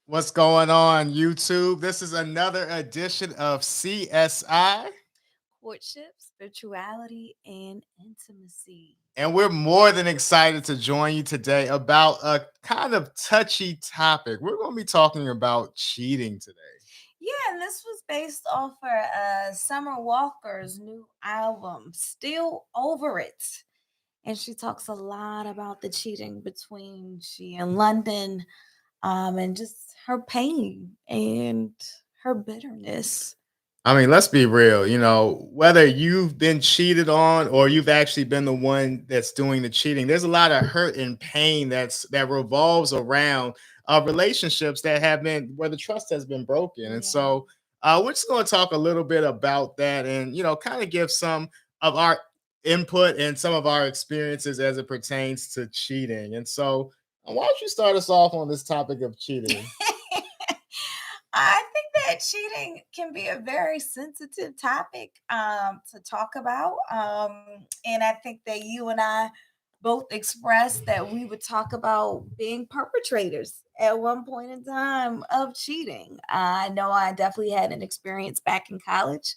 What's going on, YouTube? This is another edition of CSI, Courtship, spirituality, and intimacy. and we're more than excited to join you today about a kind of touchy topic. We're going to be talking about cheating today. Yeah, and this was based off Summer Walker's new album, Still Over It. And she talks a lot about the cheating between she and London, and just her pain and her bitterness. I mean, let's be real. Whether you've been cheated on or you've actually been the one that's doing the cheating, there's a lot of hurt and pain that revolves around relationships that have been where the trust has been broken. And Yeah. so, we're just going to talk a little bit about that, and kind of give some of our input and some of our experiences as it pertains to cheating. And so, why don't you start us off on this topic of cheating? I think that cheating can be a very sensitive topic to talk about. And I think that you and I both expressed that we would talk about being perpetrators at one point in time of cheating. I know I definitely had an experience back in college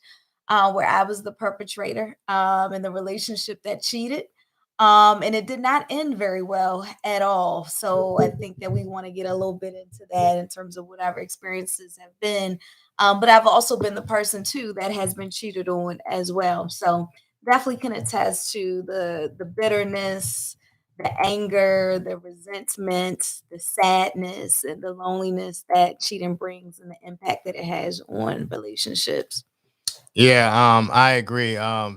where I was the perpetrator in the relationship that cheated. And it did not end very well at all. So I think that we want to get a little bit into that in terms of what our experiences have been. But I've also been the person too that has been cheated on as well. So definitely can attest to the bitterness, the anger, the resentment, the sadness, and the loneliness that cheating brings and the impact that it has on relationships. Yeah, I agree. I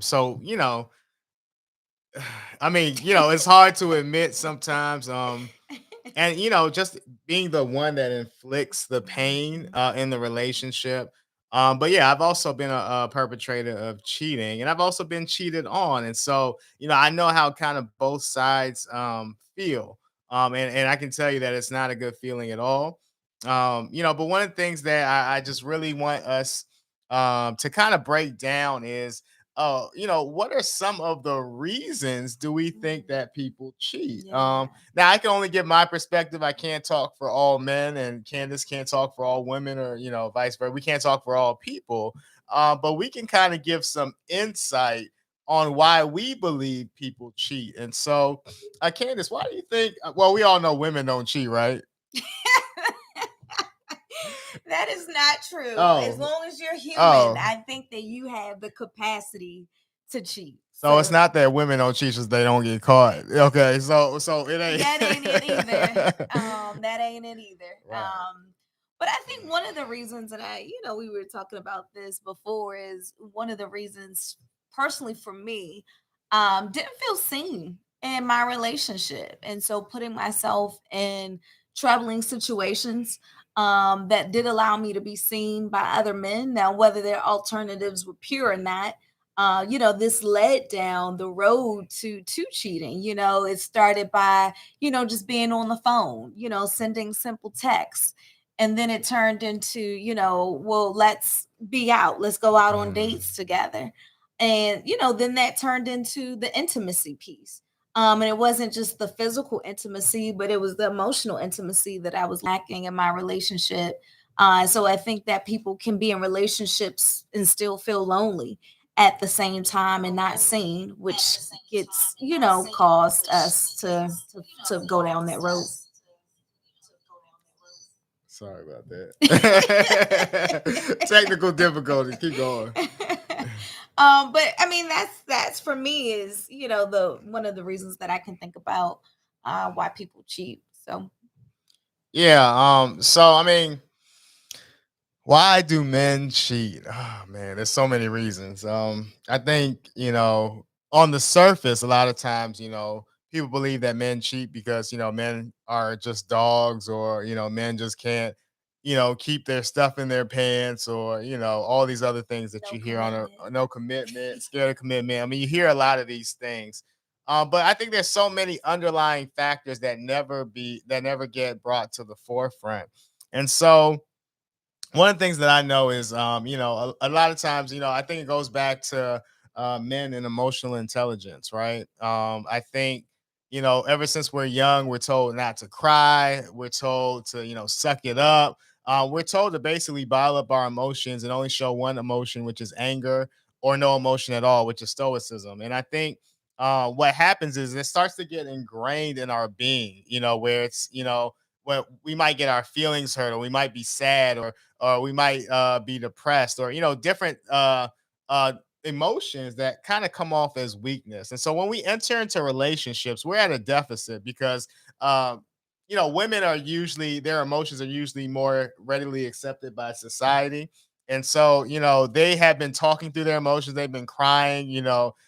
mean, it's hard to admit sometimes. And just being the one that inflicts the pain Mhm. in the relationship. But yeah, I've also been a perpetrator of cheating, and I've also been cheated on, and so I know how kind of both sides feel. And I can tell you that it's not a good feeling at all. But one of the things that I just really want us to kind of break down is what are some of the reasons do we think Mhm. that people cheat? Yeah. Now I can only give my perspective. I can't talk for all men, and Candace can't talk for all women, or vice versa. We can't talk for all people, but we can kind of give some insight on why we believe people cheat. And so, Candace, why do you think? Well, we all know women don't cheat, right? That is not true. As Oh, long as you're human, oh. I think that you have the capacity to cheat. So it's So not that women don't cheat, just they don't get caught. Okay, so it that ain't it either. ain't. That ain't it either. Right. But I think one of the reasons that we were talking about this before is one of the reasons personally for me, didn't feel seen in my relationship. And so putting myself in troubling situations that did allow me to be seen by other men. Now, whether their alternatives were pure or not, this led down the road to cheating. It started by, just being on the phone, sending simple texts. And then it turned into, well, let's be out. Let's go out on Mm. dates together. And, then that turned into the intimacy piece. And it wasn't just the physical intimacy, but it was the emotional intimacy that I was lacking in my relationship. So I think that people can be in relationships and still feel lonely at the same time and not seen, which gets, caused us to go down that road. Sorry about that. Technical difficulties. Keep going. But I mean that's for me is the one of the reasons that I can think about why people cheat. So Yeah. So I mean, why do men cheat? Oh man, there's so many reasons. I think on the surface, a lot of times people believe that men cheat because men are just dogs, or men just can't keep their stuff in their pants, or all these other things that no you hear on commitment. no commitment, scared of commitment. I mean, you hear a lot of these things. But I think there's so many underlying factors that never get brought to the forefront. And so one of the things that I know is, a lot of times, I think it goes back to men and emotional intelligence, right? I think ever since we're young, we're told not to cry. We're told to, suck it up. We're told to basically bottle up our emotions and only show one emotion, which is anger, or no emotion at all, which is stoicism. And I think what happens is it starts to get ingrained in our being, where it's, where we might get our feelings hurt, or we might be sad, or we might be depressed, or, different uh, emotions that kind of come off as weakness. And so when we enter into relationships, we're at a deficit because women are usually, their emotions are usually more readily accepted by society. And so, they have been talking through their emotions, they've been crying,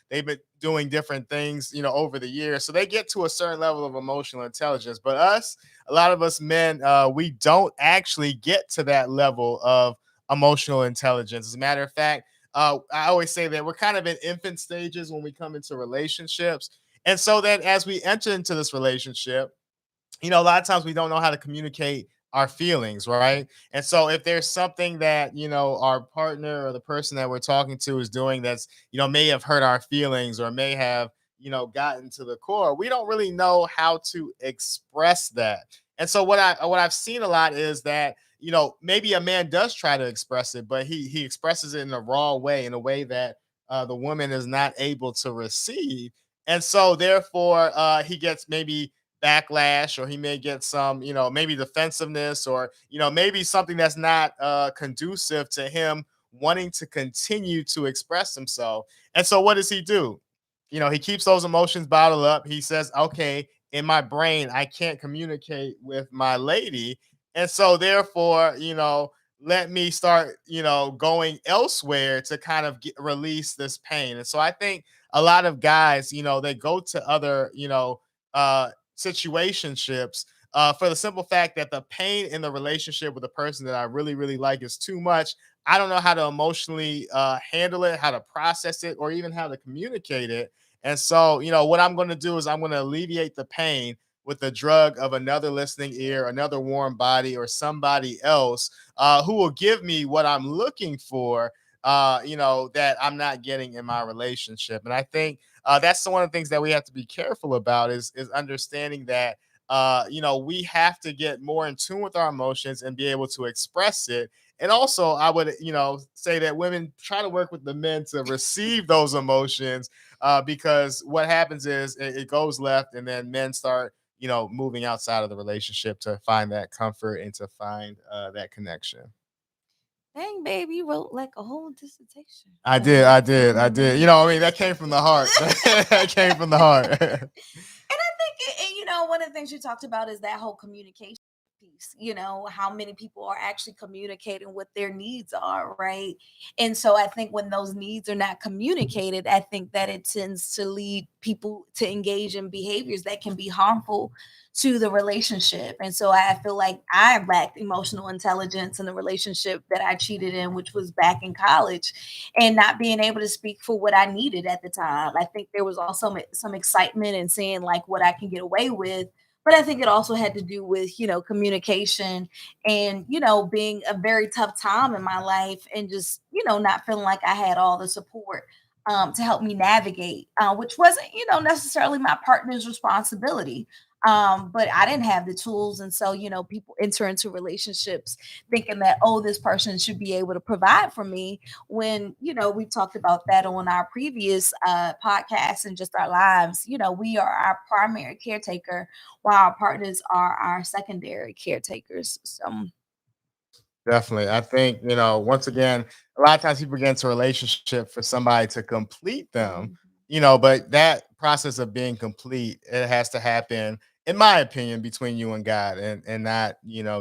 they've been doing different things, over the years. So they get to a certain level of emotional intelligence. But us, a lot of us men, we don't actually get to that level of emotional intelligence. As a matter of fact, I always say that we're kind of in infant stages when we come into relationships. And so that as we enter into this relationship, a lot of times we don't know how to communicate our feelings, right? And so if there's something that, our partner or the person that we're talking to is doing that's, may have hurt our feelings or may have, gotten to the core, we don't really know how to express that. And so what I've seen a lot is that, maybe a man does try to express it, but he expresses it in a raw way, in a way that the woman is not able to receive. And so therefore he gets maybe backlash, or he may get some, maybe defensiveness, or, maybe something that's not conducive to him wanting to continue to express himself. And so what does he do? He keeps those emotions bottled up. He says, okay, in my brain I can't communicate with my lady, and so therefore, let me start, going elsewhere to kind of release this pain. And so I think a lot of guys, they go to other, situationships, for the simple fact that the pain in the relationship with the person that I really, really like is too much. I don't know how to emotionally handle it, how to process it, or even how to communicate it. And so, what I'm going to do is I'm going to alleviate the pain with the drug of another listening ear, another warm body, or somebody else who will give me what I'm looking for, that I'm not getting in my relationship. And I think that's one of the things that we have to be careful about is understanding that we have to get more in tune with our emotions and be able to express it. And also I would, say that women try to work with the men to receive those emotions, because what happens is it goes left, and then men start, moving outside of the relationship to find that comfort and to find that connection. Dang, baby, you wrote like a whole dissertation. I did, I did, I did. I mean, that came from the heart. That came from the heart. And I think, one of the things you talked about is that whole communication piece, how many people are actually communicating what their needs are, right? And so I think when those needs are not communicated, I think that it tends to lead people to engage in behaviors that can be harmful to the relationship. And so I feel like I lacked emotional intelligence in the relationship that I cheated in, which was back in college, and not being able to speak for what I needed at the time. I think there was also some excitement in seeing like what I can get away with. But I think it also had to do with, communication and, being a very tough time in my life and just, not feeling like I had all the support to help me navigate, which wasn't, necessarily my partner's responsibility. But I didn't have the tools. And so, people enter into relationships thinking that, oh, this person should be able to provide for me when, we talked about that on our previous podcasts and just our lives. We are our primary caretaker while our partners are our secondary caretakers. So, Definitely. I think, once again, a lot of times people get into a relationship for somebody to complete them, mhm, but that process of being complete, it has to happen, in my opinion, between you and God, and not,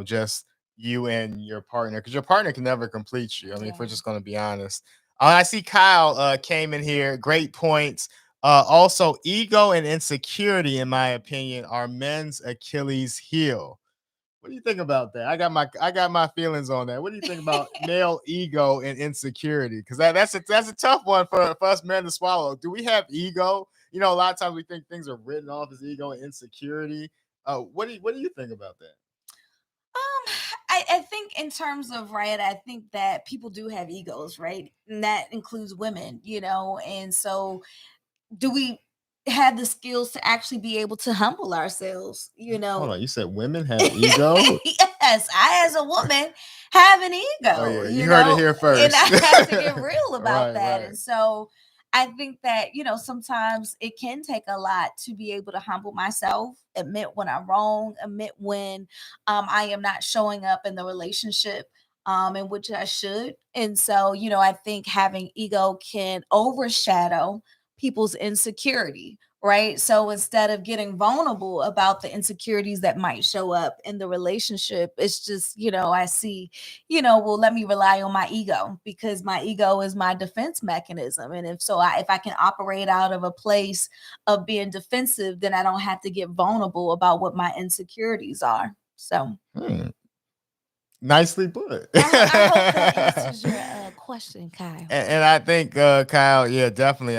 just you and your partner, because your partner can never complete you. I mean, if we're yeah. just going to be honest. I see Kyle came in here. Great points. Also, ego and insecurity, in my opinion, are men's Achilles heel. What do you think about that? I got my feelings on that. What do you think about male ego and insecurity? Because that's a tough one for us men to swallow. Do we have ego? A lot of times we think things are written off as ego and insecurity. What do you think about that? I think in terms of right, I think that people do have egos, right? And that includes women, and so do we have the skills to actually be able to humble ourselves, you Hold know. on, you said women have ego? Yes, I as a woman have an Oh ego, yeah, you you heard it know, here and I first. have to get real about Right, that. right. And so I think that, sometimes it can take a lot to be able to humble myself, admit when I'm wrong, admit when I am not showing up in the relationship in which I should. And so, I think having ego can overshadow people's insecurity, right? So instead of getting vulnerable about the insecurities that might show up in the relationship, it's just, I see, well, let me rely on my ego because my ego is my defense mechanism. And if I can operate out of a place of being defensive, then I don't have to get vulnerable about what my insecurities are. So Hmm, nicely put. I hope that answers your question, Kyle. And I think Kyle, yeah, definitely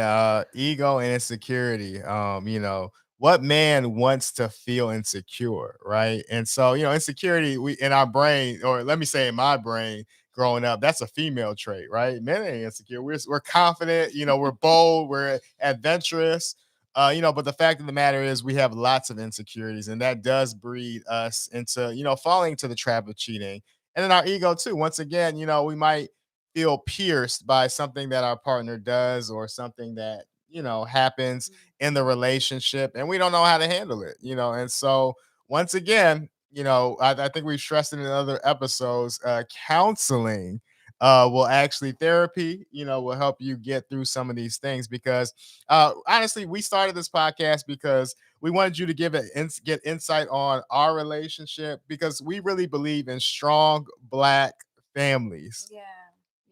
ego and insecurity. What man wants to feel insecure, right? And so, insecurity we in our brain, or let me say in my brain growing up, that's a female trait, right? Men ain't insecure. We're confident, we're bold, we're adventurous. But the fact of the matter is we have lots of insecurities, and that does breed us into, falling into the trap of cheating. And then our ego too. Once again, we might feel pierced by something that our partner does or something that happens in the relationship, and we don't know how to handle it. And so once again, I think we've stressed it in other episodes. Counseling will actually therapy will help you get through some of these things, because honestly, we started this podcast because we wanted you to get insight on our relationship, because we really believe in strong black families. Yeah.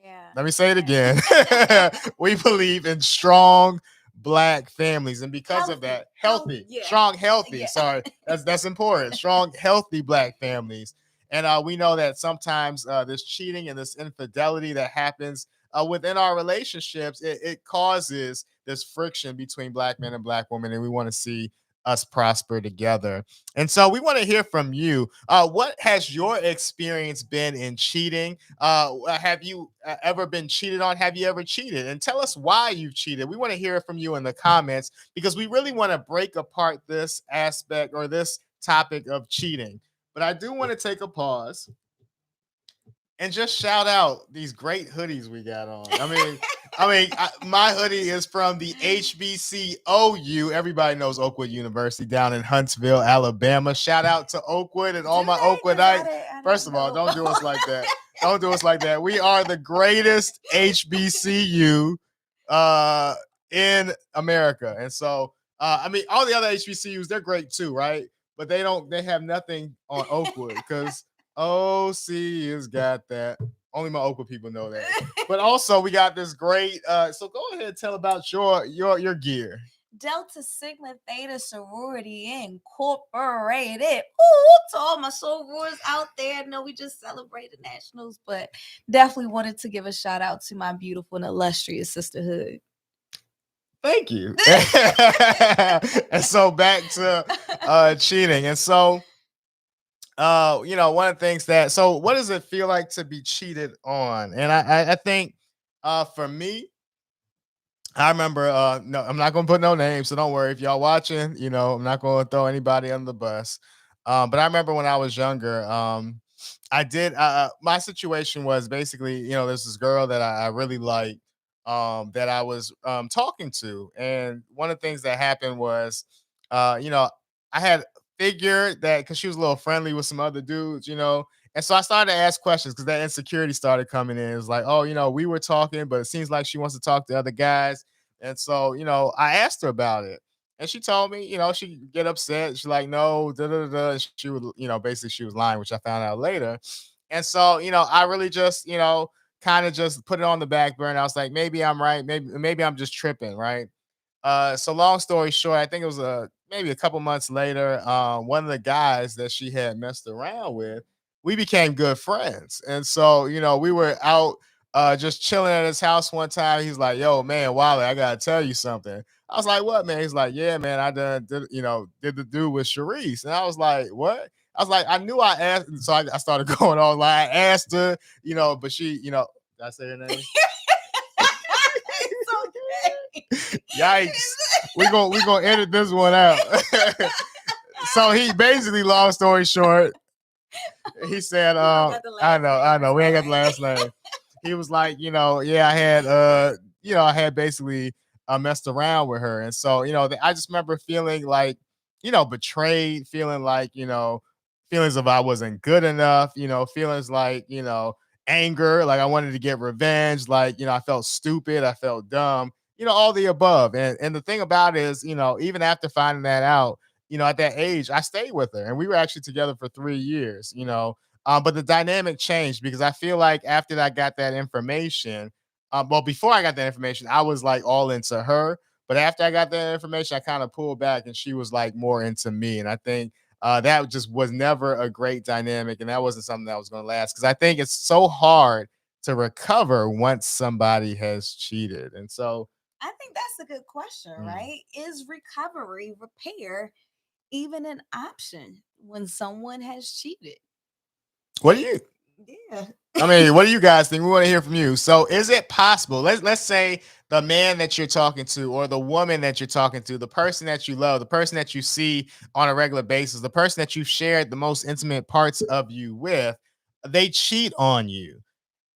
Yeah. Let me say it again. Yeah. We believe in strong black families, and because of Healthy. that, Healthy. healthy, Yeah. strong, healthy. Yeah. Sorry, that's important. Strong, healthy black families, and we know that sometimes this cheating and this infidelity that happens within our relationships, it causes this friction between black men and black women, and we want to see us prosper together. And so we want to hear from you. What has your experience been in cheating? Have you ever been cheated on? Have you ever cheated? And tell us why you've cheated. We want to hear it from you in the comments, because we really want to break apart this aspect or this topic of cheating. But I do want to take a pause and just shout out these great hoodies we got on. My hoodie is from the HBCOU. Everybody knows Oakwood University down in Huntsville, Alabama. Shout out to Oakwood and all Do my they? Because Oakwoodites. I First didn't of all, know. don't do us like that. Don't do us like that. We are the greatest HBCU uh, in America. And so, all the other HBCUs, they're great too, right? But they have nothing on Oakwood, because OC has got that. Only my Oakwood people know that. But also we got this great so go ahead and tell about your gear. Delta Sigma Theta Sorority Incorporated. Ooh, to all my sorors out there. I know we just celebrated nationals, but definitely wanted to give a shout out to my beautiful and illustrious sisterhood. Thank you. And so back to cheating. And so one of the things that so what does it feel like to be cheated on? And I think for me, I remember no, I'm not gonna put no names, so don't worry if y'all watching, I'm not gonna throw anybody under the bus. But I remember when I was younger, I did my situation was basically, there's this girl that I really liked, that I was talking to. And one of the things that happened was I had figured that because she was a little friendly with some other dudes, and so I started to ask questions because that insecurity started coming in. It was like, oh, we were talking, but it seems like she wants to talk to other guys. And so, I asked her about it. And she told me, she get upset. She's like, no, da da da. She would, basically she was lying, which I found out later. And so, I really just, kind of just put it on the back burner. I was like, maybe I'm right. Maybe I'm just tripping, right? So long story short, I think it was maybe a couple months later, one of the guys that she had messed around with, we became good friends. And so, we were out just chilling at his house one time. He's like, yo, man, Wale, I gotta tell you something. I was like, what, man? He's like, yeah, man, I done did the dude with Sharice. And I was like, what? I was like, I knew I asked, so I started going on. Like, I asked her, but she, did I say her name? It's okay. Yikes. We gonna edit this one out. So he basically, long story short, he said, We don't got the last I name or know, we ain't got the story. last name. He was like, yeah, I had basically messed around with her. And so, I just remember feeling like, betrayed, feeling like, feelings of I wasn't good enough, feelings like, anger, like I wanted to get revenge, like, I felt stupid, I felt dumb, all the above. And the thing about it is, even after finding that out, at that age, I stayed with her and we were actually together for 3 years, but the dynamic changed because I feel like after I got that information, well, before I got that information, I was like all into her. But after I got that information, I kind of pulled back and she was like more into me. And I think that just was never a great dynamic. And that wasn't something that was going to last because I think it's so hard to recover once somebody has cheated. And so, I think that's a good question, mm, right? Is recovery, repair even an option when someone has cheated? what do you Yeah. I mean, what do you guys think? We want to hear from you. So, is it possible? Let's say the man that you're talking to, or the woman that you're talking to, the person that you love, the person that you see on a regular basis, the person that you've shared the most intimate parts of you with, they cheat on you.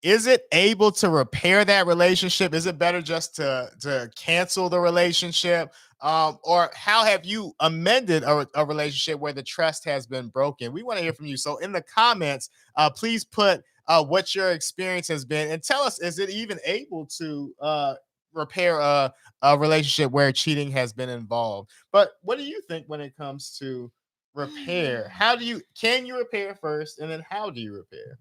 Is it able to repair that relationship? Is it better just to cancel the relationship? Or how have you amended a relationship where the trust has been broken? We want to hear from you. So in the comments, please put what your experience has been and tell us, is it even able to repair a relationship where cheating has been involved? But what do you think when it comes to repair? Can you repair first, and then how do you repair?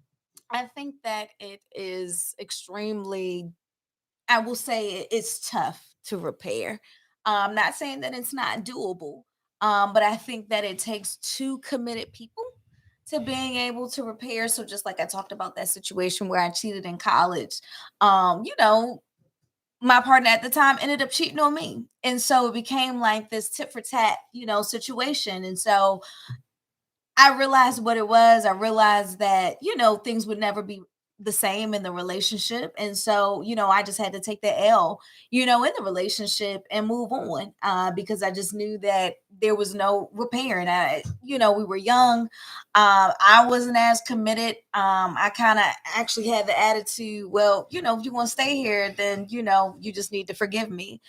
I think that it is extremely, I will say it's tough to repair. Not saying that it's not doable, but I think that it takes two committed people to being able to repair. So just like I talked about that situation where I cheated in college, my partner at the time ended up cheating on me. And so it became like this tit for tat, situation. And so I realized what it was. I realized that, things would never be the same in the relationship. And so, I just had to take the L, in the relationship and move on because I just knew that there was no repair. And we were young. I wasn't as committed. I kind of actually had the attitude, well, if you want to stay here, then, you just need to forgive me.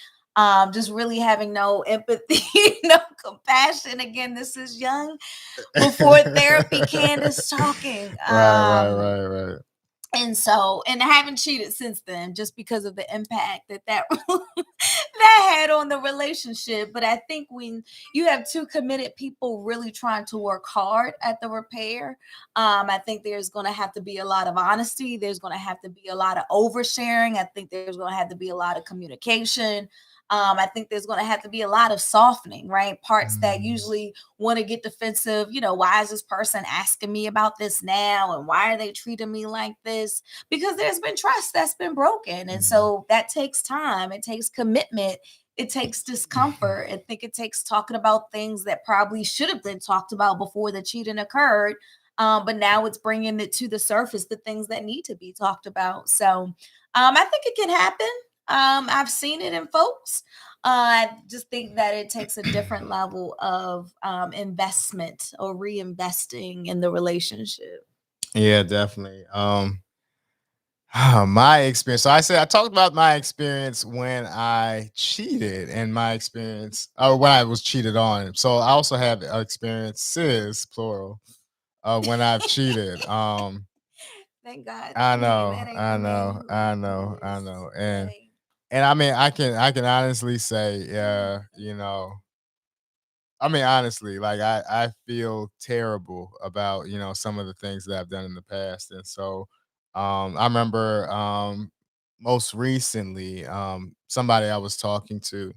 Just really having no empathy, no compassion. Again, this is young before therapy, Candace talking. Right. And so, and I haven't cheated since then, just because of the impact that that had on the relationship. But I think when you have two committed people really trying to work hard at the repair, I think there's going to have to be a lot of honesty. There's going to have to be a lot of oversharing. I think there's going to have to be a lot of communication. I think there's going to have to be a lot of softening, right? Parts that Mm, usually want to get defensive. Why is this person asking me about this now? And why are they treating me like this? Because there's been trust that's been broken. And mhm. so that takes time, it takes commitment, it takes discomfort. I think it takes talking about things that probably should have been talked about before the cheating occurred. But now it's bringing it to the surface, the things that need to be talked about. So I think it can happen. I've seen it in folks. I just think that it takes a different level of investment or reinvesting in the relationship. Yeah, definitely. My experience. So I talked about my experience when I cheated and my experience, or when I was cheated on. So I also have experiences, plural, when I've cheated. Thank God I know, that ain't the I know, name I of know, I this know, today. and I mean, I can honestly say, yeah, I mean, honestly, like I feel terrible about, some of the things that I've done in the past. And so I remember most recently, somebody I was talking to,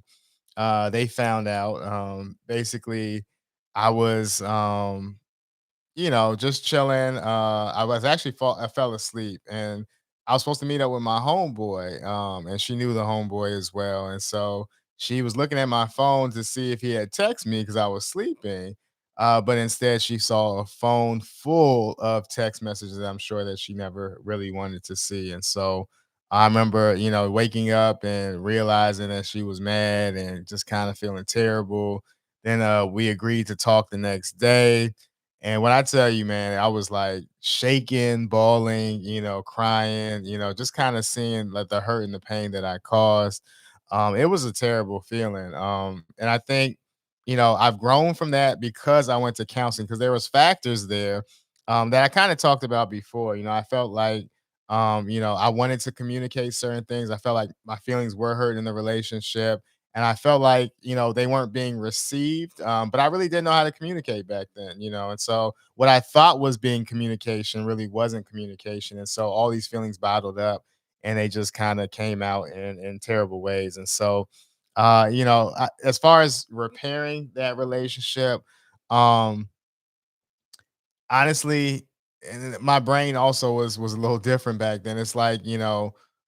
they found out basically I was just chilling. I fell asleep and I was supposed to meet up with my homeboy. And she knew the homeboy as well. And so she was looking at my phone to see if he had texted me because I was sleeping. But instead she saw a phone full of text messages that I'm sure that she never really wanted to see. And so I remember, waking up and realizing that she was mad and just kind of feeling terrible. Then we agreed to talk the next day. And when I tell you, man, I was like shaking, bawling, crying, just kind of seeing like the hurt and the pain that I caused. It was a terrible feeling. And I think, I've grown from that because I went to counseling because there was factors there that I kind of talked about before. I felt like I wanted to communicate certain things. I felt like my feelings were hurt in the relationship. And I felt like, they weren't being received. But I really didn't know how to communicate back then, And so what I thought was being communication really wasn't communication. And so all these feelings bottled up and they just kind of came out in terrible ways. And so, as far as repairing that relationship, um, honestly, and my brain also was a little different back then. It's like,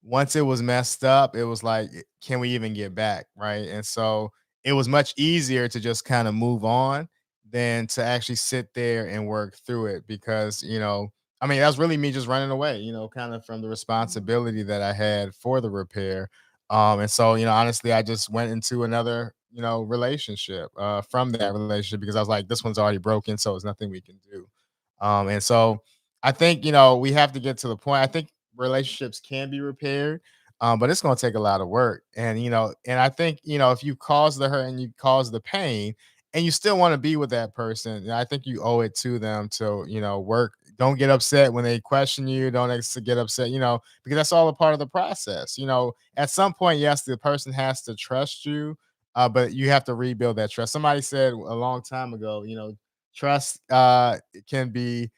once it was messed up, it was like, can we even get back? Right. And so it was much easier to just kind of move on than to actually sit there and work through it because, I mean, that's really me just running away, kind of from the Mhm. responsibility that I had for the repair. And so, honestly, I just went into another, relationship from that relationship because I was like, this one's already broken, so there's nothing we can do. And so I think, we have to get to the point. I think relationships can be repaired, but it's going to take a lot of work. And I think, if you cause the hurt and you cause the pain and you still want to be with that person, I think you owe it to them to, work. Don't get upset when they question you. Don't get upset, because that's all a part of the process. At some point, yes, the person has to trust you, but you have to rebuild that trust. Somebody said a long time ago, trust can be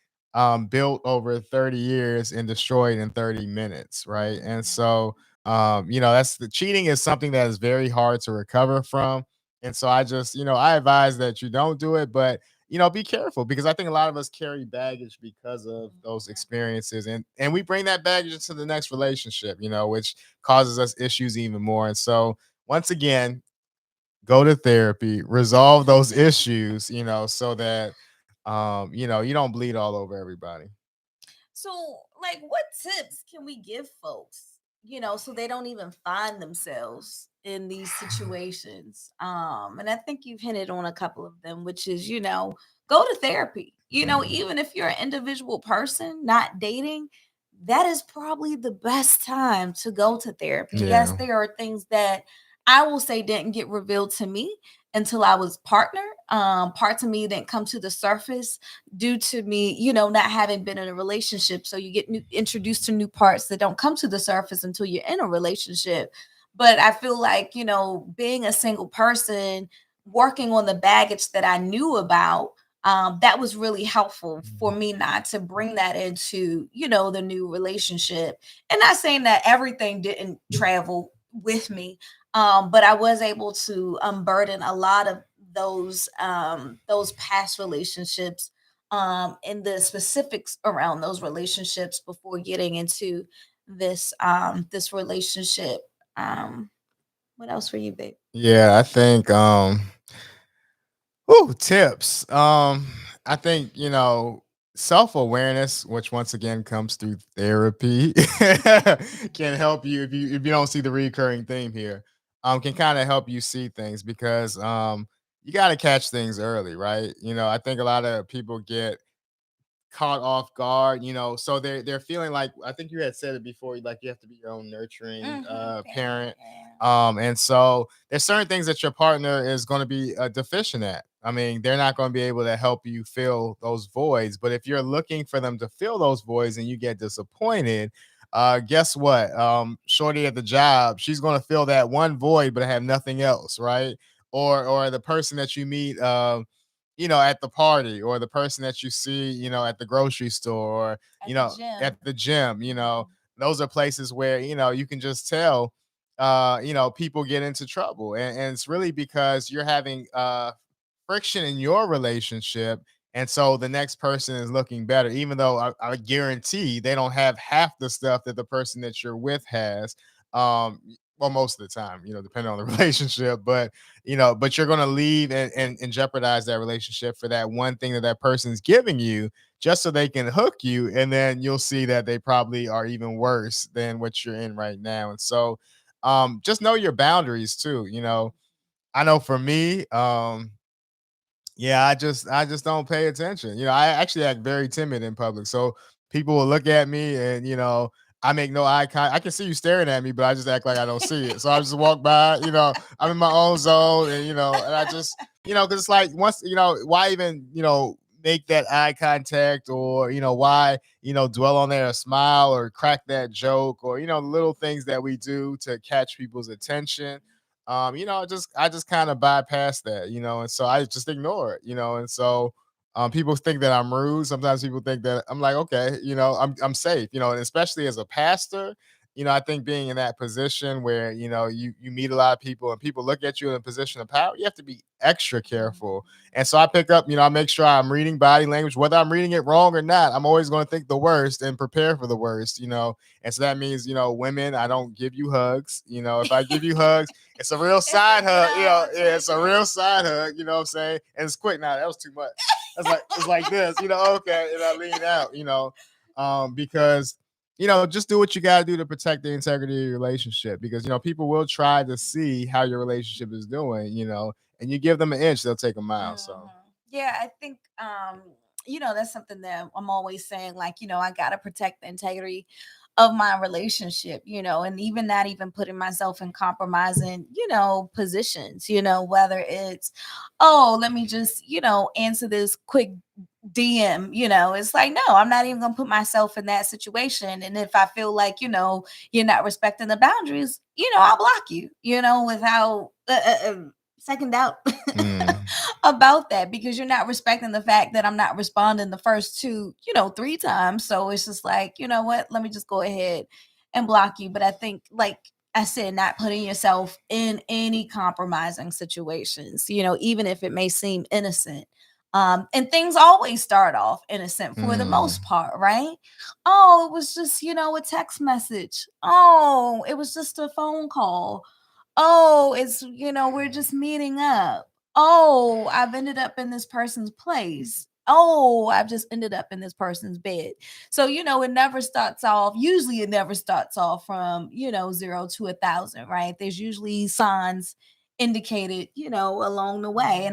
built over 30 years and destroyed in 30 minutes, right? And so, that's the cheating is something that is very hard to recover from. And so I just, I advise that you don't do it, but be careful because I think a lot of us carry baggage because of those Mhm. experiences, and we bring that baggage into the next relationship, which causes us issues even more. And so, once again, go to therapy, resolve those issues, so that you don't bleed all over everybody. So, like, what tips can we give folks, so they don't even find themselves in these situations? And I think you've hinted on a couple of them, which is, go to therapy. Even if you're an individual person not dating, that is probably the best time to go to therapy. Yes, Yeah. there are things that I will say didn't get revealed to me until I was partner. Parts of me didn't come to the surface due to me, not having been in a relationship. So you get introduced to new parts that don't come to the surface until you're in a relationship. But I feel like, being a single person, working on the baggage that I knew about, that was really helpful for Mhm. me not to bring that into, the new relationship. And not saying that everything didn't travel with me, but I was able to unburden a lot of those past relationships, and the specifics around those relationships before getting into this relationship. Um, what else for you, babe? Yeah, I think ooh, tips. I think, self-awareness, which once again comes through therapy, can help you if you don't see the recurring theme here. Can kind of help you see things because you got to catch things early, right? I think a lot of people get caught off guard, so they're feeling like I think you had said it before, like you have to be your own nurturing Parent, parent. yeah. And so there's certain things that your partner is going to be deficient at. I mean, they're not going to be able to help you fill those voids, but if you're looking for them to fill those voids and you get disappointed, guess what? Shorty at the job, she's going to fill that one void but have nothing else, right? Or the person that you meet at the party, or the person that you see, at the grocery store, or, At the gym. at the gym, Mhm. those are places where, you can just tell, people get into trouble. And it's really because you're having friction in your relationship. And so the next person is looking better, even though I guarantee they don't have half the stuff that the person that you're with has. Well, most of the time, depending on the relationship, but you're going to leave and jeopardize that relationship for that one thing that that person's giving you just so they can hook you, and then you'll see that they probably are even worse than what you're in right now. And so just know your boundaries too. I know for me, yeah, I just don't pay attention. I actually act very timid in public. So people will look at me and I make no eye contact. I can see you staring at me, but I just act like I don't see it. So I just walk by, I'm in my own zone, and and I just, because it's like once, why even, make that eye contact, or why, dwell on there, or smile, or crack that joke, or little things that we do to catch people's attention. I just kind of bypass that, and so I just ignore it, and so people think that I'm rude. Sometimes people think that I'm like, okay, I'm safe, and especially as a pastor, I think being in that position where you meet a lot of people and people look at you in a position of power, you have to be extra careful. And so I pick up, I make sure I'm reading body language, whether I'm reading it wrong or not. I'm always going to think the worst and prepare for the worst, and so that means, women, I don't give you hugs. If I give you hugs, it's a real It's a side hug. no, it's Yeah, it's a a real side hug. You know what I'm saying? And it's quick. Now that was too much. It's like this. Okay, and I lean out. Because just do what you got to do to protect the integrity of your relationship. Because people will try to see how your relationship is doing. And you give them an inch, they'll take a mile. Mhm. So. Yeah, I think that's something that I'm always saying, like, I gotta protect the integrity of my relationship, and even not even putting myself in compromising, positions, whether it's, oh, let me just, answer this quick DM, it's like, no, I'm not even gonna put myself in that situation. And if I feel like, you're not respecting the boundaries, I'll block you, without second doubt Mm, about that, because you're not respecting the fact that I'm not responding the first two, three times. So it's just like, you know what, let me just go ahead and block you. But I think, like I said, not putting yourself in any compromising situations, even if it may seem innocent. And things always start off innocent for the most mm, part, right? Oh, it was just, a text message. Oh, it was just a phone call. Oh, it's, we're just meeting up. Oh, I've ended up in this person's place. Oh, I've just ended up in this person's bed. So, it never starts off, usually it never starts off from, 0 to 1,000, right? There's usually signs indicated, along the way.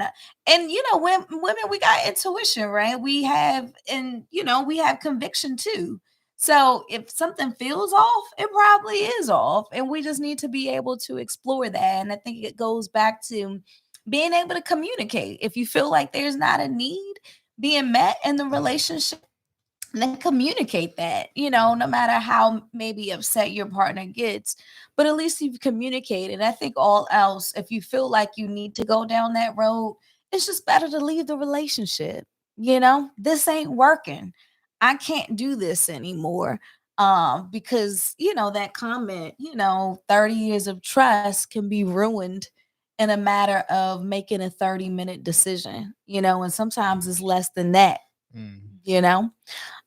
And women, we got intuition, right? We have, and we have conviction too. So if something feels off, it probably is off. And we just need to be able to explore that. And I think it goes back to being able to communicate. If you feel like there's not a need being met in the relationship, then communicate that, no matter how maybe upset your partner gets, but at least you've communicated. I think all else, if you feel like you need to go down that road, it's just better to leave the relationship. This ain't working. I can't do this anymore. Because, that comment, 30 years of trust can be ruined in a matter of making a 30-minute decision, and sometimes it's less than that, mm, you know?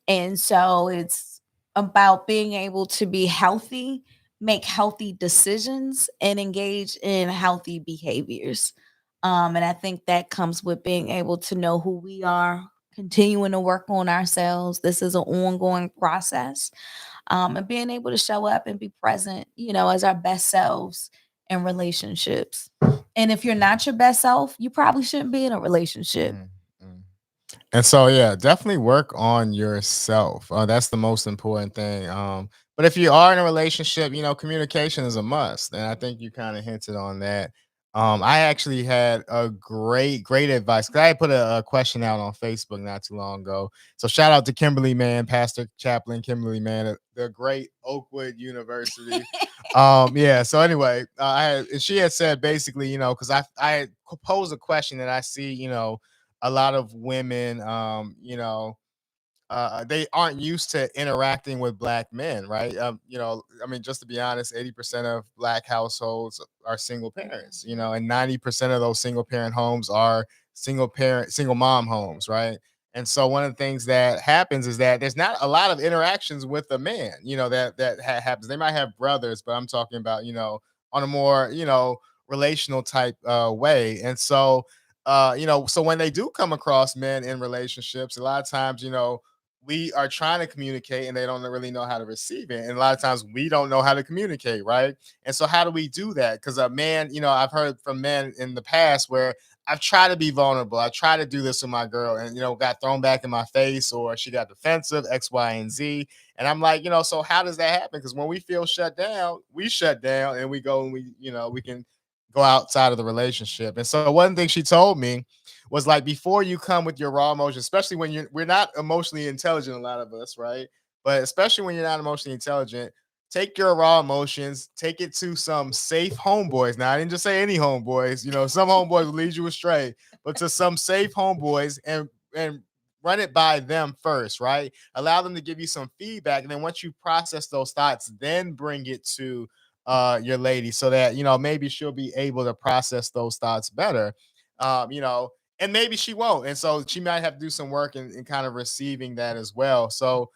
And so it's about being able to be healthy, make healthy decisions, and engage in healthy behaviors. And I think that comes with being able to know who we are, continuing to work on ourselves. This is an ongoing process. And being able to show up and be present, as our best selves in relationships. And if you're not your best self, you probably shouldn't be in a relationship. mm, mm. And so, yeah, definitely work on yourself. That's the most important thing. But if you are in a relationship, communication is a must, and I think you kind of hinted on that. I actually had a great advice. 'Cause I had put a question out on Facebook not too long ago. So shout out to Kimberly Man, Pastor Chaplain Kimberly Man, at the great Oakwood University. Yeah. So anyway, and she had said basically, because I had posed a question that I see, a lot of women, they aren't used to interacting with black men, right? I mean, just to be honest, 80% of black households are single parents, Mhm. and 90% of those single parent homes are single mom homes, right? And so one of the things that happens is that there's not a lot of interactions with a man, that happens. They might have brothers, but I'm talking about, on a more, relational type way. And so so when they do come across men in relationships, a lot of times, we are trying to communicate and they don't really know how to receive it. And a lot of times we don't know how to communicate, right? And so how do we do that? Because a man, I've heard from men in the past where I've tried to be vulnerable. I tried to do this with my girl and got thrown back in my face or she got defensive, X, Y, and Z. And I'm like, so how does that happen? Because when we feel shut down, we shut down and we go and we can go outside of the relationship. And so one thing she told me was like before you come with your raw emotions, especially when we're not emotionally intelligent, a lot of us, right? But especially when you're not emotionally intelligent, take your raw emotions, take it to some safe homeboys. Now, I didn't just say any homeboys, some homeboys will lead you astray, but to some safe homeboys and run it by them first, right? Allow them to give you some feedback. And then once you process those thoughts, then bring it to your lady so that maybe she'll be able to process those thoughts better. And maybe she won't. And so she might have to do some work in kind of receiving that as well. So,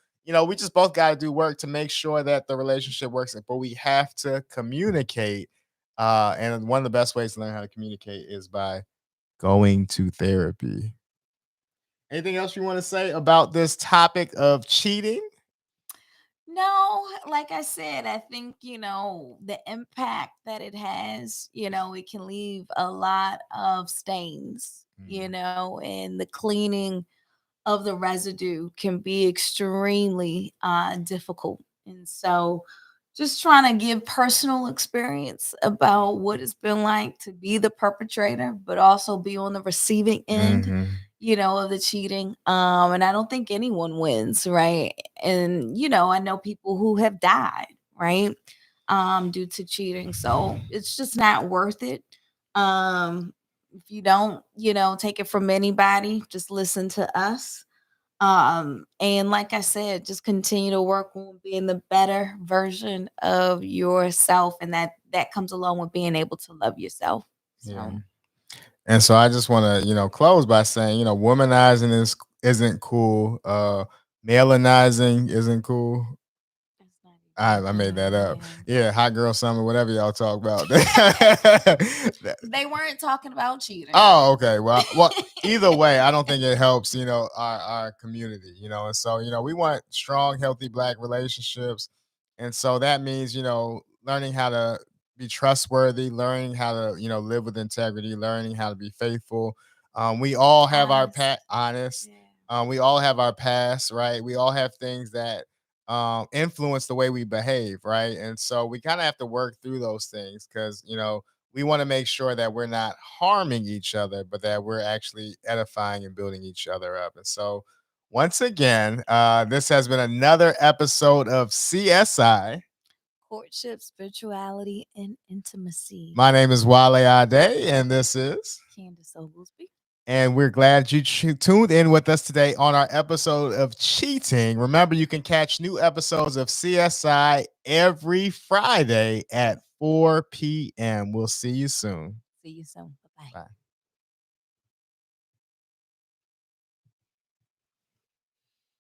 we just both got to do work to make sure that the relationship works, but we have to communicate. And one of the best ways to learn how to communicate is by going to therapy. Anything else you want to say about this topic of cheating? No, like I said, I think, the impact that it has, it can leave a lot of stains, Mhm. and the cleaning of the residue can be extremely difficult. And so, just trying to give personal experience about what it's been like to be the perpetrator, but also be on the receiving end, Mhm. of the cheating. And I don't think anyone wins, right? And I know people who have died, right? Due to cheating. So it's just not worth it. If you don't, take it from anybody, just listen to us. And like I said, just continue to work on being the better version of yourself. And that comes along with being able to love yourself. Yeah. So And so I just want to, close by saying, womanizing isn't cool. Maleanizing isn't cool. that's not I made even that up. yeah. Yeah, hot girl summer, whatever y'all talk about. That- They weren't talking about cheating. oh, okay. Well, either way, I don't think it helps, our community, and so, we want strong, healthy black relationships. And so that means, learning how to be trustworthy, learning how to, live with integrity, learning how to be faithful. We all have our Honest. honest. Yeah. We all have our past, right? We all have things that influence the way we behave, right? And so we kind of have to work through those things because, we want to make sure that we're not harming each other, but that we're actually edifying and building each other up. And so, once again, this has been another episode of CSI. Courtship, spirituality, and intimacy. My name is Wale Ade, and this is. Candace Oglesby. And we're glad you tuned in with us today on our episode of Cheating. Remember, you can catch new episodes of CSI every Friday at 4 p.m. We'll see you soon. See you soon. Bye bye. Bye.